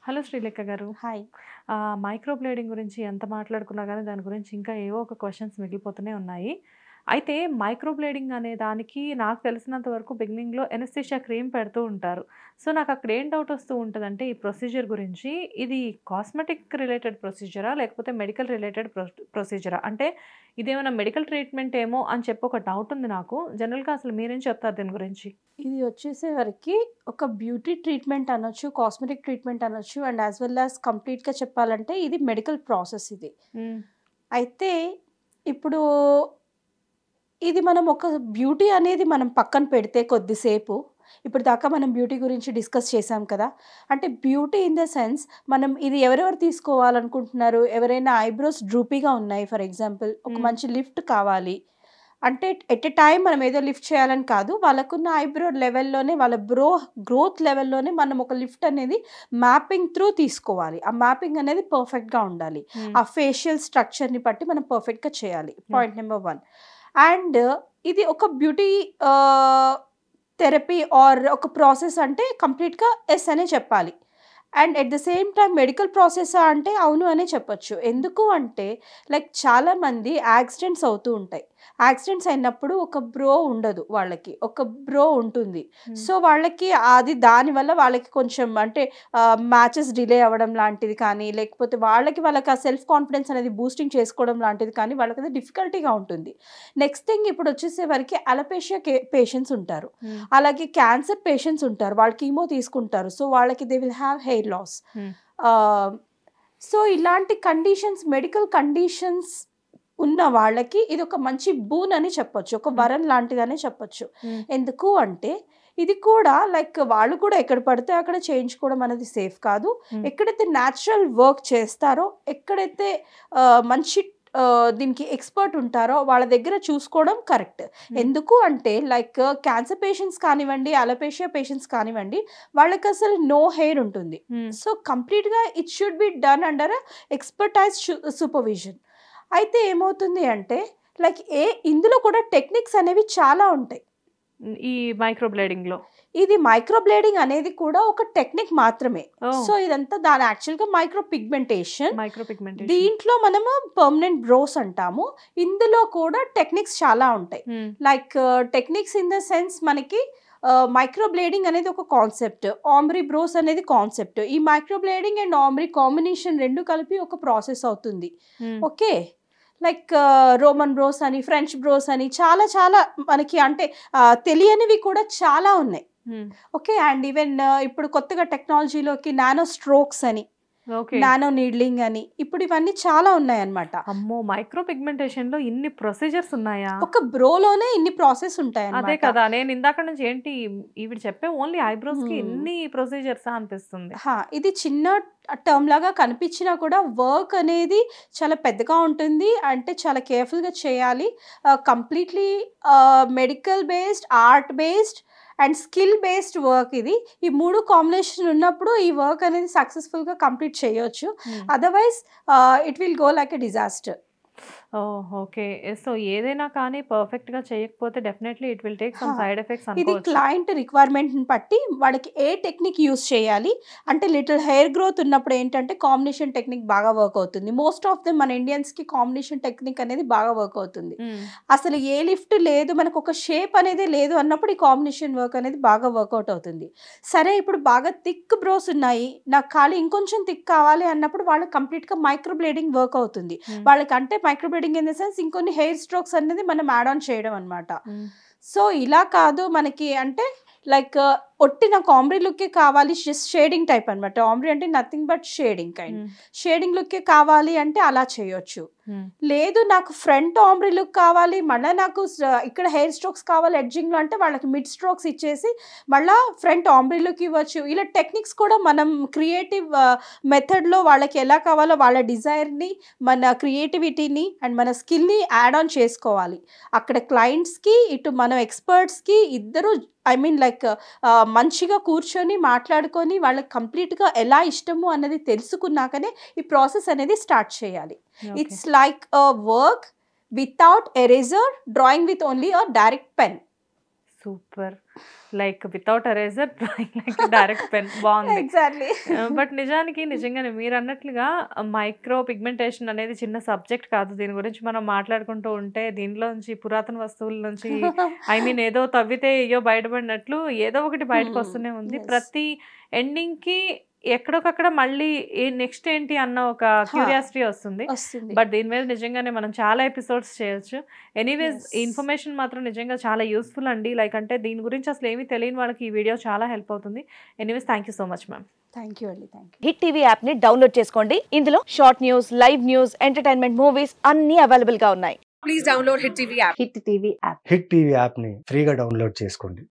Hello Srilekha గారు. Hi. Micro బ్లేడింగ్ గురించి ఎంత మాట్లాడుకున్నా గానీ, దాని గురించి ఇంకా ఏవో ఒక క్వెషన్స్ మిగిలిపోతూనే ఉన్నాయి. అయితే మైక్రో బ్లేడింగ్ అనే దానికి నాకు తెలిసినంత వరకు బిగినింగ్‌లో ఎనస్థీషియా క్రీమ్ పెడుతూ ఉంటారు. సో, నాకక్కడ ఏం డౌట్ వస్తూ ఉంటదంటే, ఈ ప్రొసీజర్ గురించి ఇది కాస్మెటిక్ రిలేటెడ్ ప్రొసీజరా? లేకపోతే మెడికల్ రిలేటెడ్ ప్రొసీజరా? అంటే ఇదేమైనా మెడికల్ ట్రీట్మెంట్ ఏమో అని చెప్పి ఒక డౌట్ ఉంది నాకు. జనరల్‌గా అసలు మీరేం చెప్తారు దీని గురించి? ఇది వచ్చేసేవరకి ఒక బ్యూటీ ట్రీట్మెంట్ అనొచ్చు, కాస్మెటిక్ ట్రీట్మెంట్ అనొచ్చు అండ్ యాజ్ వెల్ యాజ్ కంప్లీట్‌గా చెప్పాలంటే ఇది మెడికల్ ప్రాసెస్ ఇది. హ్మ్. అయితే ఇప్పుడు ఇది మనం ఒక బ్యూటీ అనేది మనం పక్కన పెడితే కొద్దిసేపు, ఇప్పటిదాకా మనం బ్యూటీ గురించి డిస్కస్ చేశాం కదా! అంటే బ్యూటీ ఇన్ ద సెన్స్ మనం ఇది ఎవరెవరు తీసుకోవాలనుకుంటున్నారు? ఎవరైనా ఐబ్రోస్ డ్రూపీగా ఉన్నాయి ఫర్ ఎగ్జాంపుల్, ఒక హ్మ్. మంచి లిఫ్ట్ కావాలి. అంటే ఎట్ ఎ టైమ్ మనం ఏదో లిఫ్ట్ చేయాలని కాదు. వాళ్ళకున్న ఐబ్రో లెవెల్‌లోనే వాళ్ళ గ్రోత్ లెవెల్‌లోనే మనం ఒక లిఫ్ట్ అనేది మ్యాపింగ్ త్రూ తీసుకోవాలి. ఆ మ్యాపింగ్ అనేది పర్ఫెక్ట్‌గా ఉండాలి. హ్మ్. ఆ ఫేషియల్ స్ట్రక్చర్‌ని బట్టి మనం పర్ఫెక్ట్‌గా చేయాలి. Point okay. నంబర్ 1. అండ్ ఇది ఒక బ్యూటీ థెరపీ ఆర్ ఒక ప్రాసెస్ అంటే కంప్లీట్‌గా యెస్ అనే చెప్పాలి. And at the same time medical ప్రాసెసా అంటే అవును అనే చెప్పొచ్చు. ఎందుకు అంటే లైక్ చాలామంది యాక్సిడెంట్స్ అవుతూ ఉంటాయి. యాక్సిడెంట్స్ అయినప్పుడు ఒక బ్రో ఉండదు వాళ్ళకి. ఒక బ్రో ఉంటుంది. హ్మ్. సో, వాళ్ళకి అది దానివల్ల వాళ్ళకి కొంచెం అంటే మ్యాచెస్ డిలే అవ్వడం లాంటిది కానీ, లేకపోతే వాళ్ళకి ఆ సెల్ఫ్ కాన్ఫిడెన్స్ అనేది బూస్టింగ్ చేసుకోవడం లాంటిది కానీ వాళ్ళకది డిఫికల్టీగా ఉంటుంది. నెక్స్ట్ థింగ్ ఇప్పుడొచ్చేసేవరకి అలోపేషియా పేషెంట్స్ ఉంటారు. హ్మ్. అలాగే క్యాన్సర్ పేషెంట్స్ ఉంటారు. వాళ్ళు కీమో తీసుకుంటారు. సో, వాళ్ళకి they will have hair loss. Hmm. Ah, so, ఇలాంటి కండిషన్స్ మెడికల్ కండిషన్స్ ఉన్న వాళ్ళకి ఇదొక మంచి బూన్ అని చెప్పొచ్చు. ఒక హ్మ్. వరం లాంటిదనే చెప్పొచ్చు. హ్మ్. ఎందుకు అంటే ఇది కూడా లైక్ వాళ్ళు కూడా ఎక్కడ పడితే అక్కడ చేయించుకోవడం అనేది సేఫ్ కాదు. హ్మ్. ఎక్కడైతే న్యాచురల్ వర్క్ చేస్తారో, ఎక్కడైతే మంచి దీనికి ఎక్స్‌పర్ట్ ఉంటారో వాళ్ళ దగ్గర చూసుకోవడం కరెక్ట్. హ్మ్. ఎందుకు అంటే లైక్ క్యాన్సర్ పేషెంట్స్ కానివ్వండి, అలోపేషియా పేషెంట్స్ కానివ్వండి, వాళ్ళకసలు నో హెయిర్ ఉంటుంది. హ్మ్. సో, కంప్లీట్‌గా it should be done under expertise supervision. అయితే ఏమవుతుంది అంటే లైక్ ఇందులో కూడా టెక్నిక్స్ అనేవి చాలా ఉంటాయి. ఈ మైక్రో బ్లేడింగ్‌లో. ఇది మైక్రో బ్లేడింగ్ అనేది కూడా ఒక టెక్నిక్ మాత్రమే. ఓహ్! సో, ఇదంతా దాని యాక్చువల్‌గా మైక్రో పిగ్మెంటేషన్. Micro pigmentation. దీంట్లో మనము పర్మనెంట్ బ్రోస్ అంటాము. ఇందులో కూడా టెక్నిక్స్ చాలా ఉంటాయి. హ్మ్. Like techniques in the sense మనకి మైక్రో బ్లేడింగ్ అనేది ఒక కాన్సెప్ట్. ఆంబ్రీ బ్రోస్ అనేది కాన్సెప్ట్. ఈ మైక్రో బ్లేడింగ్ అండ్ ఆంబ్రీ కాంబినేషన్ 2 కలిపి ఒక ప్రాసెస్ అవుతుంది. హ్మ్. ఓకే. లైక్ రోమన్ బ్రోస్ అని, ఫ్రెంచ్ బ్రోస్ అని చాలా చాలా మనకి అంటే తెలియనివి కూడా చాలా ఉన్నాయి. హ్మ్. ఓకే. అండ్ ఈవెన్ ఇప్పుడు కొత్తగా టెక్నాలజీలోకి నానో స్ట్రోక్స్ అని, ఓకే. నానో నీడ్లింగ్ అని ఇప్పుడు ఇవన్నీ చాలా ఉన్నాయన్నమాట. అమ్మో! మైక్రో పిగ్మెంటేషన్‌లో ఇన్ని ప్రొసీజర్స్ ఉన్నాయా? ఒక బ్రోలోనే ఇన్ని ప్రాసెస్ అదే ఉంటాయన్నమాట. కదా! నేను ఇందాక నుంచి ఏంటి ఈవిడ చెప్పే ఓన్లీ ఐబ్రోస్‌కి హ్మ్. ఇన్ని ప్రొసీజర్సా అనిపిస్తుంది. ఇది చిన్న టర్మ్ లాగా కనిపించినా కూడా వర్క్ అనేది చాలా పెద్దగా ఉంటుంది. అంటే చాలా కేర్‌ఫుల్‌గా చేయాలి. Completely medical based, art based and skill based work ఇది. ఈ 3 కాంబినేషన్ ఉన్నప్పుడు ఈ వర్క్ అనేది సక్సెస్‌ఫుల్‌గా కంప్లీట్ చేయొచ్చు. హ్మ్. Otherwise it will go like a disaster. Oh! Okay. So, ఏదైనా కానీ పర్ఫెక్ట్‌గా చేయకపోతే డెఫినైట్‌లీ ఇట్ విల్ టేక్ ఆ! సమ్ సైడ్ ఎఫెక్ట్స్ ఇది అనుకోవచ్చు. క్లయింట్ రిక్వైర్మెంట్‌ని బట్టి వాడికి ఏ టెక్నిక్ యూజ్ చేయాలి. అంటే లిటిల్ హెయిర్ గ్రోత్ ఉన్నప్పుడు ఏంటంటే కాంబినేషన్ టెక్నిక్ బాగా వర్క్ అవుతుంది. మోస్ట్ ఆఫ్ దెమ్ మన ఇండియన్స్‌కి కాంబినేషన్ టెక్నిక్ అనేది బాగా వర్క్ అవుతుంది. హ్మ్. అసలు ఏ లిఫ్ట్ లేదు, మనకొక షేప్ అనేదే లేదు అన్నప్పుడు ఈ కాంబినేషన్ వర్క్ అనేది బాగా వర్కౌట్ అవుతుంది. సరే ఇప్పుడు బాగా థిక్ బ్రోస్ ఉన్నాయి. నాకు ఖాళీ ఇంకొంచెం థిక్ కావాలి అన్నప్పుడు వాళ్ళకి కంప్లీట్‌గా మైక్రో బ్లేడింగ్ వర్క్ అవుతుంది. హ్మ్. వాళ్ళకంటే మైక్రో బ్లేడింగ్ ఇన్ ద సెన్స్ ఇంకొన్ని హెయిర్ స్ట్రోక్స్ అనేది మనం యాడ్ ఆన్ చేయడం అన్నమాట. హ్మ్. సో, ఇలా కాదు మనకి అంటే లైక్ ఒట్టి నాకు ఆంబ్రీ లుక్కే కావాలి జస్ట్ షేడింగ్ టైప్ అనమాట. ఆంబ్రీ అంటే నథింగ్ బట్ షేడింగ్ కైండ్. హ్మ్. షేడింగ్ లుక్కే కావాలి అంటే అలా చేయొచ్చు. హ్మ్. లేదు నాకు ఫ్రంట్ ఆంబ్రీ లుక్ కావాలి, మళ్ళా నాకు ఇక్కడ హెయిర్ స్ట్రోక్స్ కావాలి ఎడ్జింగ్‌లో అంటే వాళ్ళకి మిడ్ స్ట్రోక్స్ ఇచ్చేసి మళ్ళా ఫ్రంట్ ఆంబ్రీ లుక్ ఇవ్వచ్చు. ఇలా టెక్నిక్స్ కూడా మనం క్రియేటివ్ మెథడ్‌లో వాళ్ళకి ఎలా కావాలో వాళ్ళ డిజైర్‌ని, మన క్రియేటివిటీని అండ్ మన స్కిల్‌ని యాడ్ ఆన్ చేసుకోవాలి. అక్కడ క్లయింట్స్‌కి, ఇటు మనం ఎక్స్‌పర్ట్స్‌కి ఇద్దరు ఐ మీన్ లైక్ మంచిగా కూర్చొని మాట్లాడుకొని వాళ్ళకి కంప్లీట్‌గా ఎలా ఇష్టము అన్నది తెలుసుకున్నాకనే ఈ ప్రాసెస్ అనేది స్టార్ట్ చేయాలి. Okay. It's like a work without eraser, drawing with only a direct pen. Super. Like without eraser like direct pen బాగుంది. ఎగ్జాక్ట్లీ. బట్ నిజంగానే మీరు అన్నట్లుగా మైక్రో పిగ్మెంటేషన్ అనేది చిన్న సబ్జెక్ట్ కాదు. దీని గురించి మనం మాట్లాడుకుంటూ ఉంటే దీనిలోంచి పురాతన వస్తువుల నుంచి ఐ మీన్ ఏదో తవ్వితే అయ్యో బయటపడినట్లు ఏదో ఒకటి బయటకు వస్తూనే ఉంది. ప్రతి ఎండింగ్కి ఎక్కడొకక్కడ మళ్ళీ నెక్స్ట్ ఏంటి అన్న ఒక క్యూరియాసిటీ వస్తుంది. బట్ దీని మీద నిజంగానే మనం చాలా ఎపిసోడ్స్ చేయొచ్చు. ఎనీవేస్ ఈ ఇన్ఫర్మేషన్ మాత్రం నిజంగా చాలా యూస్ఫుల్ అండి. లైక్ అంటే దీని గురించి అసలు ఏమీ తెలియని వాళ్ళకి ఈ వీడియో చాలా హెల్ప్ అవుతుంది. Anyways thank you so much ma'am. Thank you అండి. Thank you. Hit TV app ని డౌన్లోడ్ చేసుకోండి. ఇందులో short news, live news, entertainment movies అన్ని అవైలబుల్ గా ఉన్నాయి. Please download Hit TV app. Hit TV యాప్ని ఫ్రీగా డౌన్లోడ్ చేసుకోండి.